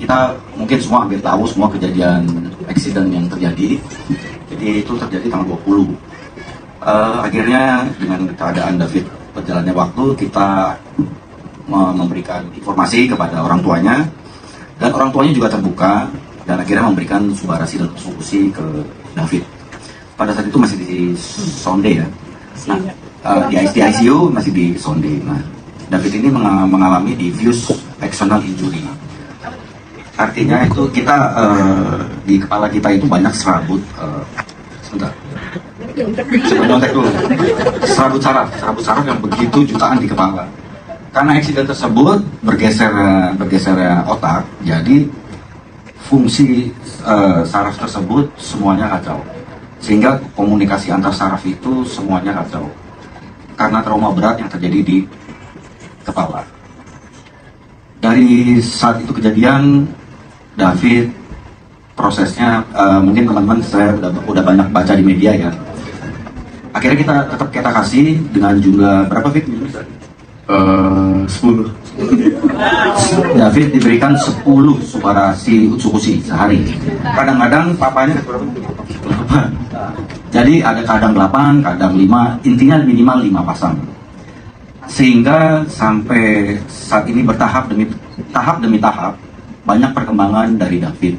kita mungkin semua hampir tahu semua kejadian accident yang terjadi. Jadi itu terjadi tanggal 20. Akhirnya dengan keadaan David berjalannya waktu, kita memberikan informasi kepada orang tuanya, dan orang tuanya juga terbuka dan akhirnya memberikan subarasi dan persekusi ke David. Pada saat itu masih di sonde ya. Nah, di ICU masih di sonde. Nah, David ini mengalami diffuse axonal injury. Artinya itu kita di kepala kita itu banyak serabut. Sebentar. Nyontek dulu. Serabut saraf yang begitu jutaan di kepala. Karena eksiden tersebut bergeser otak, jadi fungsi saraf tersebut semuanya kacau. Sehingga komunikasi antar saraf itu semuanya kacau. Karena trauma berat yang terjadi di kepala. Dari saat itu kejadian, David prosesnya mungkin teman-teman saya udah banyak baca di media ya. Akhirnya kita kasih dengan jumlah berapa Fit? 10. David diberikan 10 subarasi utsukushi sehari. Kadang-kadang papanya jadi ada kadang 8, kadang 5, intinya minimal 5 pasang. Sehingga sampai saat ini bertahap demi tahap banyak perkembangan dari David.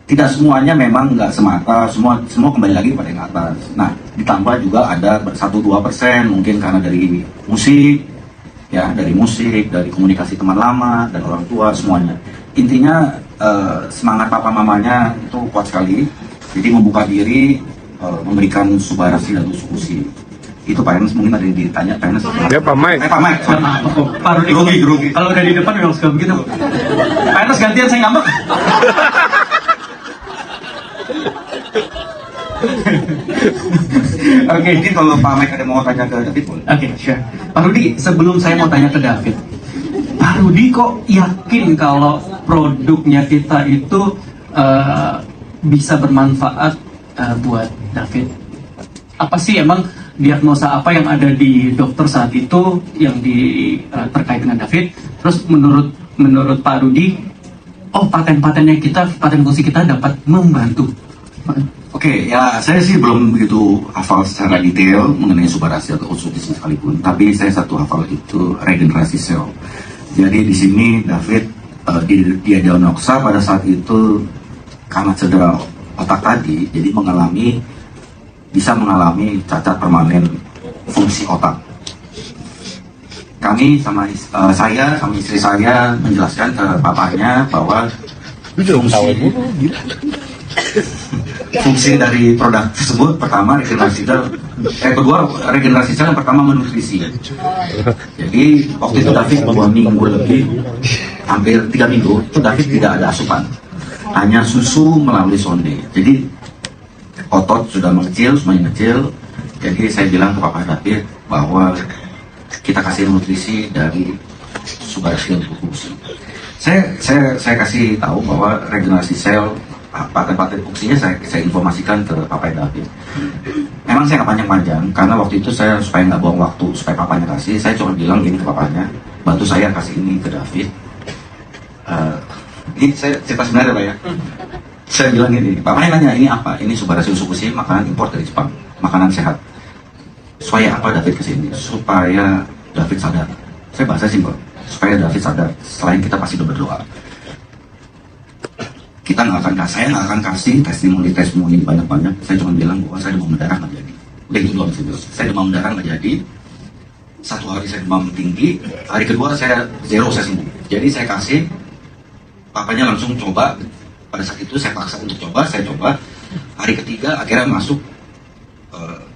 Tidak semuanya memang nggak semata, semua kembali lagi pada yang atas. Nah, ditambah juga ada 1-2% mungkin karena dari musik, ya dari komunikasi teman lama dan orang tua semuanya. Intinya semangat papa mamanya itu kuat sekali. Jadi membuka diri, memberikan subarasi dan utsukushi. Itu Pak Ernest mungkin ada yang ditanya Pak Ernest. Ya Pak Mike. Pak Mike. Pak Rudi grogi. Kalau udah di depan memang suka begitu. Pak Ernest gantian saya ngambek. Oke, ini kalau Pak Mike ada mau tanya ke David boleh. Oke, sure. Pak Rudi, sebelum saya mau tanya ke David, Pak Rudi kok yakin kalau produknya kita itu bisa bermanfaat buat David? Apa sih emang diagnosa apa yang ada di dokter saat itu yang terkait dengan David? Terus menurut Pak Rudi, paten fungsi kita dapat membantu. Oke, ya saya sih belum begitu hafal secara detail mengenai subarasi atau utsukushi sekalipun, tapi saya satu hafal itu regenerasi sel. Jadi di sini David dia diagnosa pada saat itu karena cedera otak tadi, jadi bisa mengalami cacat permanen fungsi otak. Kami saya sama istri saya menjelaskan ke papanya bahwa fungsi dari produk tersebut pertama regenerasi sel, regenerasi sel yang pertama menutrisi. Jadi waktu itu David 2 minggu lebih, hampir 3 minggu itu David tidak ada asupan, hanya susu melalui sonde. Jadi otot sudah mengecil, semuanya kecil. Jadi saya bilang ke Papa David bahwa kita kasih nutrisi dari subarasi dan utsukushi. Saya kasih tahu bahwa regenerasi sel, paten-paten fungsinya saya informasikan ke Papa David. Memang saya nggak panjang-panjang karena waktu itu saya supaya nggak buang waktu, supaya papanya kasih, saya cuma bilang gini ke papanya, bantu saya kasih ini ke David. Ini saya cerita sebenarnya Pak ya. Saya bilang gini, papanya nanya ini apa? Ini subarasi utsukushi, makanan impor dari Jepang, makanan sehat. Supaya apa David kesini? Supaya David sadar. Saya bahasa simpel, supaya David sadar. Selain kita pasti berdoa, saya nggak akan kasih testimoni banyak-banyak. Saya cuma bilang bahwa saya demam berdarah nggak jadi. Udah itu doang saya bilang. Saya demam berdarah nggak jadi. 1 hari saya demam tinggi, hari kedua saya zero, saya sembuh. Jadi saya kasih, papanya langsung coba. Pada saat itu saya paksa untuk coba, saya coba. Hari ketiga akhirnya masuk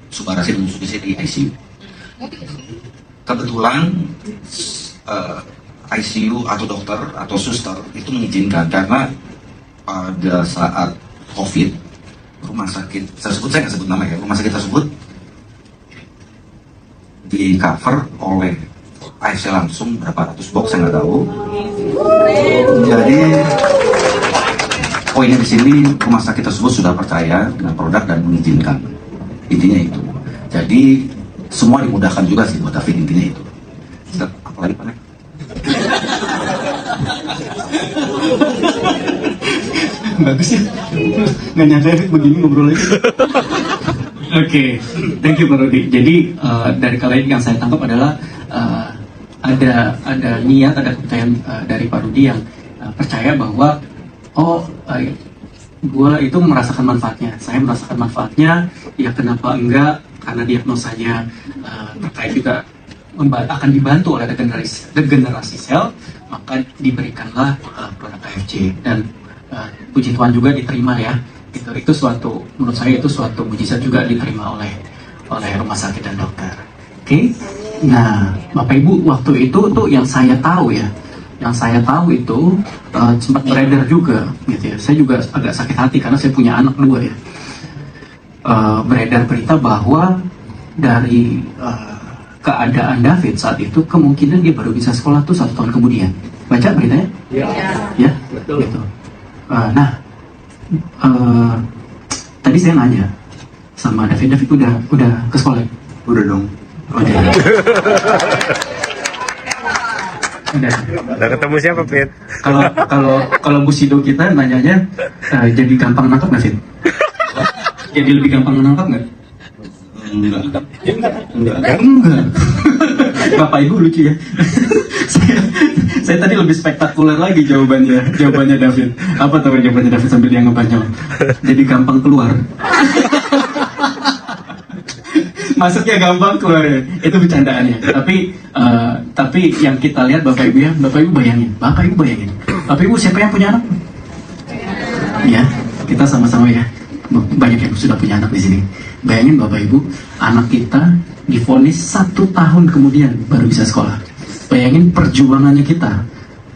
subarasi dan utsukushi di ICU. Kebetulan ICU atau dokter atau suster itu mengizinkan karena pada saat COVID, rumah sakit tersebut, saya nggak sebut nama ya, rumah sakit tersebut di cover oleh AFC langsung berapa ratus box, saya nggak tahu. Jadi poinnya di sini rumah sakit tersebut sudah percaya dengan produk dan mengizinkan. Intinya itu. Jadi semua dimudahkan juga sih buat David, intinya itu. Apa lagi Pak? Bagus ya. Nggak nyangka Fit begini ngobrolnya. Oke, thank you Pak Rudi. Jadi dari kalian yang saya tangkap adalah ada niat, ada kepercayaan dari Pak Rudi yang percaya bahwa gue itu merasakan manfaatnya. Saya merasakan manfaatnya. Ya kenapa enggak? Karena diagnosanya terkait juga akan dibantu oleh regenerasi sel, maka diberikanlah produk AFC dan puji Tuhan juga diterima ya. Itu suatu, menurut saya itu suatu mujizat juga diterima oleh rumah sakit dan dokter. Oke. Nah, Bapak Ibu waktu itu tuh yang saya tahu itu sempat beredar juga gitu ya. Saya juga agak sakit hati karena saya punya anak 2 ya. Beredar berita bahwa dari keadaan David saat itu kemungkinan dia baru bisa sekolah tuh 1 tahun kemudian. Baca beritanya? Ya, betul. Gitu. Tadi saya nanya sama David udah ke sekolah? Udah dong. Udah ketemu siapa, Fit? Kalau Bu Sido kita nanyanya jadi gampang nangkap nggak, Fit? Jadi lebih gampang menangkap nggak? Enggak. Bapak Ibu lucu ya. saya tadi lebih spektakuler lagi jawabannya David. Apa tahu jawabannya David sambil dia ngebanyol? Jadi gampang keluar. Maksudnya gampang keluar ya. Itu bercandaannya. Tapi yang kita lihat Bapak Ibu ya, Bapak Ibu bayangin. Bapak Ibu siapa yang punya anak? Ya, kita sama-sama ya. Banyak yang sudah punya anak di sini. Bayangin Bapak Ibu, anak kita divonis 1 tahun kemudian baru bisa sekolah. Bayangin perjuangannya kita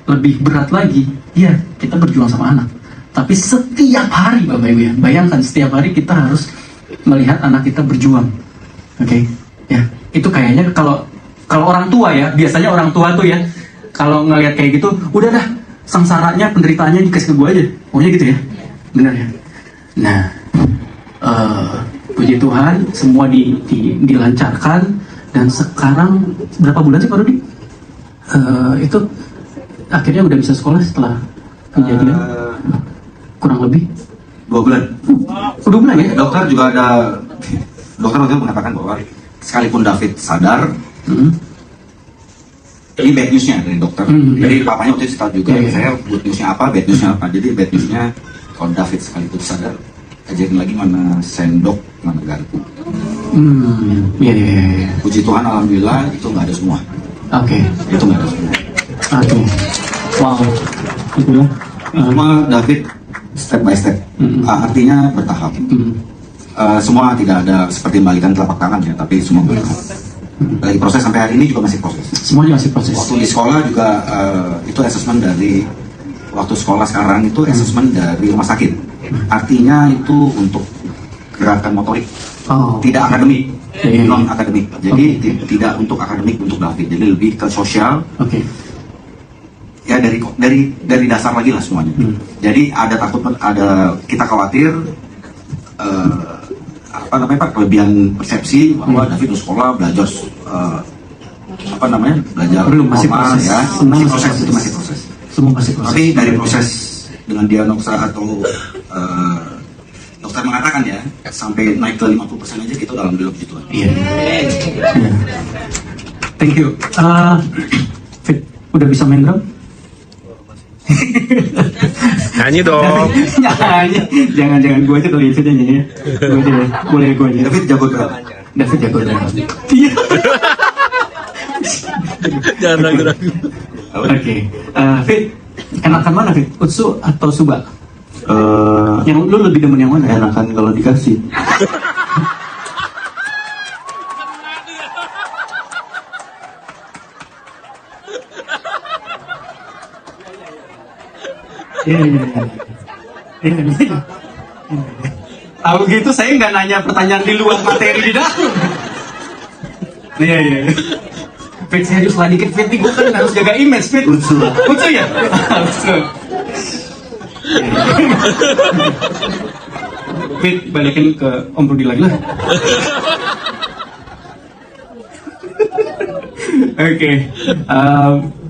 lebih berat lagi. Ya, kita berjuang sama anak. Tapi setiap hari Bapak Ibu ya, bayangkan setiap hari kita harus melihat anak kita berjuang. Oke, ya itu kayaknya kalau orang tua ya, biasanya orang tua tuh ya, kalau ngelihat kayak gitu, udah dah sengsaranya, penderitaannya dikasih ke gue aja, pokoknya gitu ya, benar ya. Nah, puji Tuhan semua dilancarkan dan sekarang berapa bulan sih Pak Rudi? Itu akhirnya udah bisa sekolah setelah kejadian kurang lebih 2 bulan. 2 bulan ya? Dokter waktu itu mengatakan bahwa sekalipun David sadar, ini bad newsnya dari dokter. Jadi papanya waktu itu tahu juga, saya good newsnya apa, bad newsnya apa. Jadi bad newsnya kalau David sekalipun sadar, kejadian lagi mana sendok, mana garpu. Iya. Puji Tuhan, alhamdulillah itu nggak ada semua. Oke. Itu nggak ada semua. Oke. Wow. Itu ya. Cuma David step by step, artinya bertahap. Semua tidak ada seperti membagikan telapak tangan ya, tapi semua bertahap. Lagi proses sampai hari ini juga masih proses. Semuanya masih proses. Waktu di sekolah juga itu asesmen dari waktu sekolah sekarang itu asesmen dari rumah sakit. Artinya itu untuk gerakan motorik, tidak akademik, non akademik. Jadi tidak untuk akademik untuk David. Jadi lebih ke sosial. Ya dari dasar lagi lah semuanya. Jadi kita khawatir kelebihan persepsi bahwa David di sekolah belajar belum, masih proses ya. Masih proses, itu masih proses. Semua masih proses. Tapi dari proses dengan diagnosa atau dokter mengatakan ya sampai naik ke 50% aja kita dalam dalam gitu. Iya. Thank you. Fit, udah bisa main drum? Nyanyi dong. Jangan gue aja kali Fit nyanyi ya. Gue aja, boleh gue aja. David jago drum. Iya. Jangan ragu-ragu. Oke. Fit, enakan mana Fit? Utsu atau Suba? Yang lu lebih demen yang mana? Enakan kalau dikasih. Iya. Tahu gitu saya nggak nanya pertanyaan di luar materi di dalam. Iya. Fit serius lah dikit Fit, gue kan harus jaga image Fit. Utsu ya? Utsu. Fit balikin ke Om Rudi lagi lah. Oke.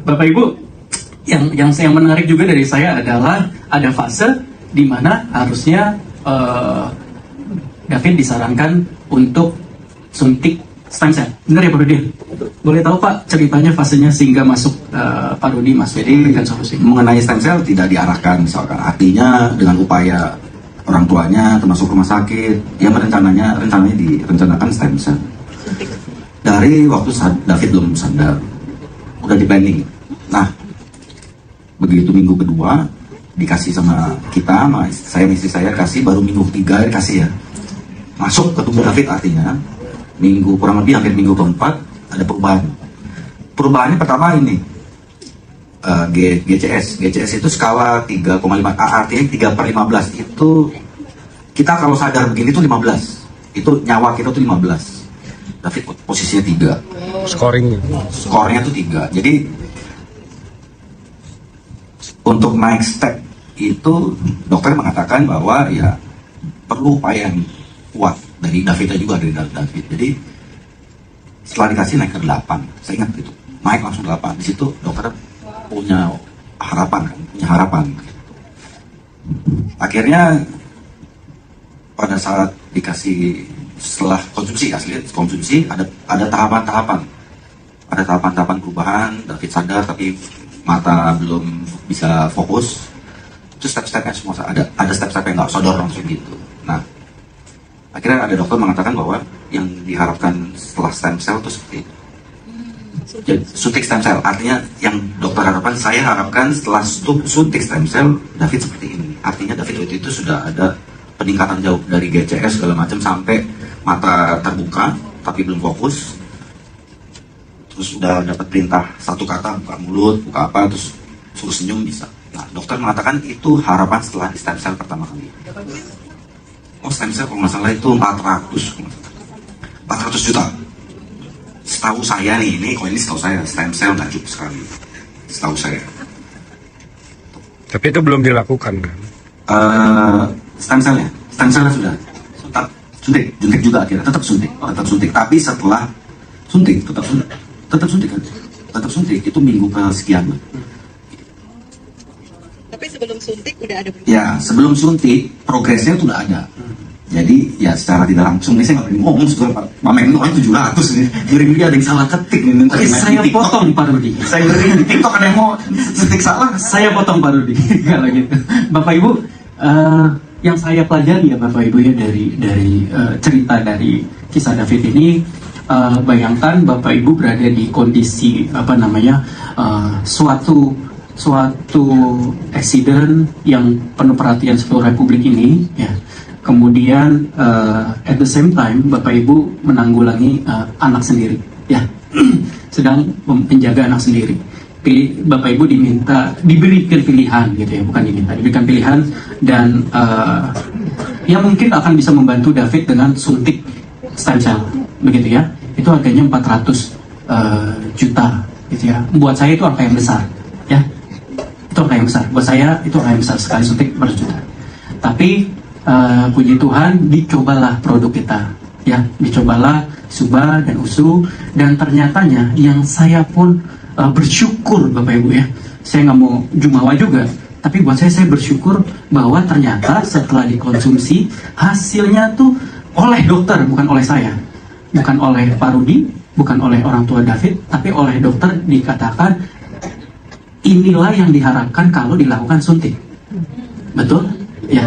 Bapak Ibu, yang menarik juga dari saya adalah ada fase di mana harusnya David disarankan untuk suntik stem cell. Benar ya Pak Rudi? Boleh tahu Pak ceritanya fasenya sehingga masuk Pak Rudi masuk Jadi memberikan solusi? mengenai stem cell tidak diarahkan misalkan, artinya dengan upaya orang tuanya termasuk rumah sakit yang rencananya direncanakan stem cell. Dari waktu David belum sadar, udah di planning. Nah, begitu minggu kedua dikasih sama kita, saya istri saya kasih, baru minggu ketiga dikasih ya, masuk ke tubuh David, artinya minggu kurang lebih hampir minggu keempat ada perubahan. Perubahannya pertama ini GCS itu skala 3,5, artinya 3/15 itu kita kalau sadar begini tuh 15, itu nyawa kita tuh 15. David posisinya 3, skornya tuh 3. Jadi untuk naik step itu dokter mengatakan bahwa ya perlu upaya yang kuat dari David juga, dari David. Jadi setelah dikasih naik ke 8, saya ingat itu naik langsung 8. Di situ dokter punya harapan Akhirnya pada saat dikasih, setelah konsumsi ada tahapan-tahapan perubahan. David sadar tapi mata belum bisa fokus. Itu step-stepnya semua ada step-step yang nggak sadar langsung gitu. Nah, akhirnya ada dokter mengatakan bahwa yang diharapkan setelah stem cell itu seperti itu. Jadi, suntik stem cell, artinya yang dokter harapkan, saya harapkan setelah suntik stem cell David seperti ini. Artinya David waktu itu sudah ada peningkatan jauh dari GCS segala macam sampai mata terbuka tapi belum fokus. Terus udah dapat perintah satu kata, buka mulut, buka apa, terus suruh senyum bisa. Nah, dokter mengatakan itu harapan setelah di stem cell pertama kali. Stem cell kalau nggak salah itu 400 juta. Setahu saya nih, setahu saya stem cell nggak cukup sekali. Setahu saya. Tapi itu belum dilakukan kan? Stem cellnya sudah. Suntik juga akhirnya tetap suntik. Tapi setelah suntik tetap suntik itu minggu kesekian. Tapi sebelum suntik udah ada. Ya, sebelum suntik progresnya sudah ada. Jadi ya secara tidak langsung nih saya nggak berani ngomong sebenarnya Pak Mamen ini orang 700 nih. Ngeri dia ada yang salah ketik nih. Saya potong Pak Rudi. Saya ngeri di TikTok ada yang mau suntik salah. Saya potong Pak Rudi. Kalau gitu. Bapak Ibu, yang saya pelajari ya Bapak Ibu ya dari cerita dari kisah David ini, bayangkan Bapak Ibu berada di kondisi suatu accident yang penuh perhatian seluruh Republik ini ya. Kemudian at the same time Bapak Ibu menanggulangi anak sendiri ya. Sedang menjaga anak sendiri. Bapak Ibu diberikan pilihan gitu ya, diberikan pilihan dan ya mungkin akan bisa membantu David dengan suntik stem cell begitu ya. Itu harganya 400 juta gitu ya. Buat saya itu angka yang besar ya. Itu angka yang besar. Buat saya itu angka yang besar sekali, suntik 400 juta. Tapi puji Tuhan dicobalah produk kita ya, dicobalah Suba dan Usu, dan ternyatanya yang saya pun bersyukur Bapak Ibu ya, saya nggak mau jumawa juga, tapi buat saya bersyukur bahwa ternyata setelah dikonsumsi hasilnya tuh oleh dokter, bukan oleh saya, bukan oleh Pak Rudi, bukan oleh orang tua David, tapi oleh dokter dikatakan inilah yang diharapkan kalau dilakukan suntik. Betul? Ya.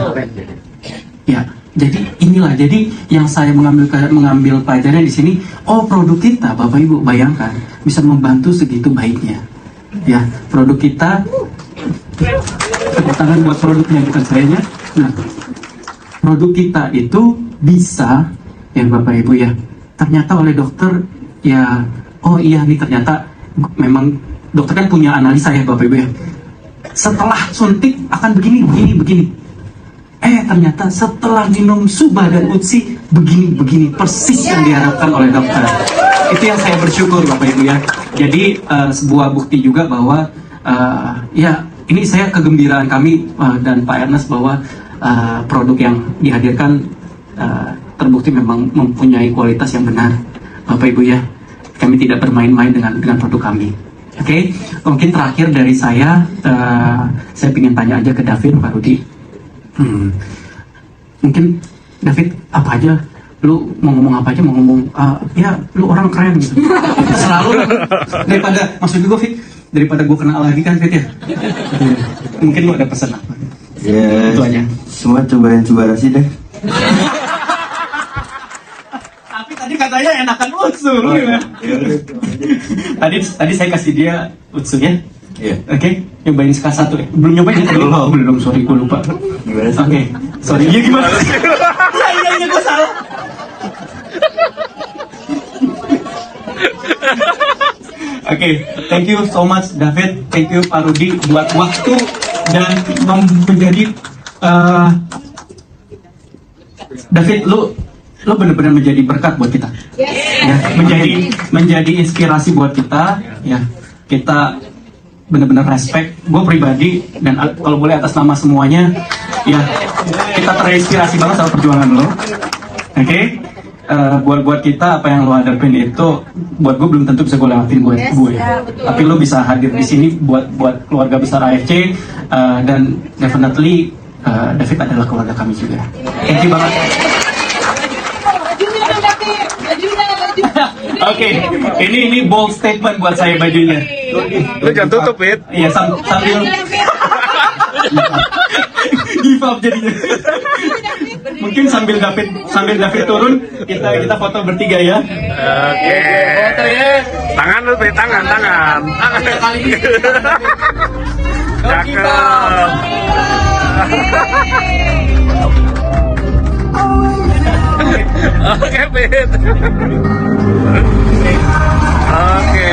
Ya, jadi inilah, jadi yang saya mengambil pelajaran di sini, produk kita Bapak Ibu bayangkan bisa membantu segitu baiknya. Ya, produk kita, tepuk tangan buat produknya bukan sayanya. Nah, produk kita itu bisa ya Bapak Ibu ya. Ternyata oleh dokter ya, iya nih ternyata memang dokter kan punya analisa ya Bapak Ibu ya. Setelah suntik akan begini. Ternyata setelah minum Suba dan Utsi begini persis yang diharapkan oleh dokter. Itu yang saya bersyukur Bapak Ibu ya. Jadi sebuah bukti juga bahwa ya ini saya kegembiraan kami dan Pak Ernest bahwa produk yang dihadirkan terbukti memang mempunyai kualitas yang benar Bapak Ibu ya. Kami tidak bermain-main dengan produk kami. Oke, mungkin terakhir dari saya ingin tanya aja ke David, Pak Rudi. Mungkin David, apa aja, lu mau ngomong apa aja, mau ngomong, ya lu orang keren gitu. Selalu, daripada, maksud gue Fit, daripada gue kenal lagi kan Fit ya. Mungkin lu ada pesan apa? Ya, Itu aja. semua cobain Subarashi deh. Tapi tadi katanya enakan Utsu, ya. Tadi saya kasih dia Utsu ya. Iya. Oke, nyobain SK 1 ya. Belum nyobain ya tadi? Belum, sorry gue lupa. Gimana sih? Oke, sorry. Iya gimana? Iya gue salah. Oke, thank you so much David, thank you Pak Rudi buat waktu dan menjadi David, lu benar-benar menjadi berkat buat kita. Ya, menjadi inspirasi buat kita. Ya, kita benar-benar respect. Gue pribadi dan kalau boleh atas nama semuanya, ya kita terinspirasi banget sama perjuangan lo. Oke, buat kita apa yang lo hadapin itu, buat gue belum tentu bisa gue lewatin gue. Tapi lo bisa hadir di sini buat keluarga besar AFC dan definitely David adalah keluarga kami juga. Thank you banget. Oke, ini bold statement buat saya bajunya. Lu jangan tutup, Fit. Iya, sambil give up jadinya. Mungkin sambil David turun, kita foto bertiga ya. Oke. Tangan lu, Fit. Tangan. Kali ini. Cakep. Oke, Fit. Oke.